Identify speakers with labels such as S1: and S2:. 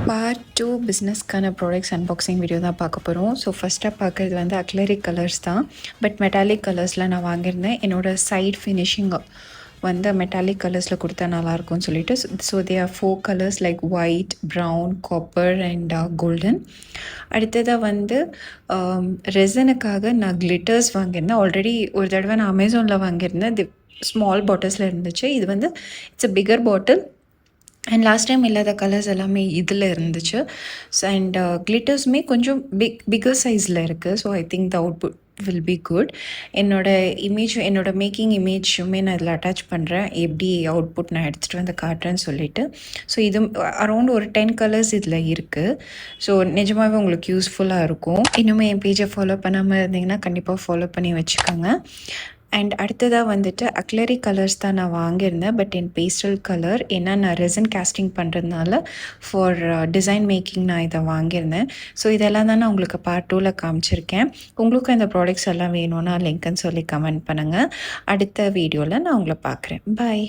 S1: Part 2 பிஸ்னஸ்க்கான products unboxing video தான் பார்க்க போகிறோம். ஸோ ஃபஸ்ட்டாக பார்க்குறது வந்து அக்லரிக் கலர்ஸ் தான். பட் மெட்டாலிக் கலர்ஸில் நான் வாங்கியிருந்தேன். என்னோடய சைட் ஃபினிஷிங் வந்து மெட்டாலிக் கலர்ஸில் கொடுத்தா நல்லாயிருக்கும்னு சொல்லிட்டு so they are 4 colours like white, brown, copper and golden. அடுத்ததாக வந்து ரெசனுக்காக நான் கிளிட்டர்ஸ் வாங்கியிருந்தேன். ஆல்ரெடி ஒரு தடவை நான் அமேசானில் வாங்கியிருந்தேன். இது ஸ்மால் பாட்டில்ஸில் இருந்துச்சு. இது வந்து it's a bigger bottle and last time இல்லாத கலர்ஸ் எல்லாமே இதில் இருந்துச்சு. ஸோ அண்ட் கிளிட்டர்ஸுமே கொஞ்சம் பிக்கர் சைஸில் இருக்குது. So I think the output will be good. என்னோடய மேக்கிங் இமேஜுமே நான் இதில் அட்டாச் பண்ணுறேன். எப்படி அவுட்புட் நான் எடுத்துகிட்டு வந்து காட்டுறேன்னு சொல்லிட்டு. ஸோ இது அரௌண்ட் ஒரு 10 கலர்ஸ் இதில் இருக்குது. ஸோ நிஜமாகவே உங்களுக்கு யூஸ்ஃபுல்லாக இருக்கும். இன்னுமே என் பேஜை ஃபாலோ பண்ணாமல் இருந்தீங்கன்னா கண்டிப்பாக ஃபாலோ பண்ணி வச்சுக்கோங்க. அண்ட் அடுத்ததாக வந்துட்டு அக்லரி கலர்ஸ் தான் நான் வாங்கியிருந்தேன். பட் என் பேஸ்டல் கலர் ஏன்னா நான் ரெசன் கேஸ்டிங் பண்ணுறதுனால ஃபார் டிசைன் மேக்கிங் நான் இதை வாங்கியிருந்தேன். ஸோ இதெல்லாம் தான் நான் உங்களுக்கு பார்ட் 2ல் காமிச்சிருக்கேன். உங்களுக்கும் இந்த ப்ராடக்ட்ஸ் எல்லாம் வேணும்னா லிங்க்குன்னு சொல்லி கமெண்ட் பண்ணுங்கள். அடுத்த வீடியோவில் நான் உங்களை பார்க்குறேன். பாய்.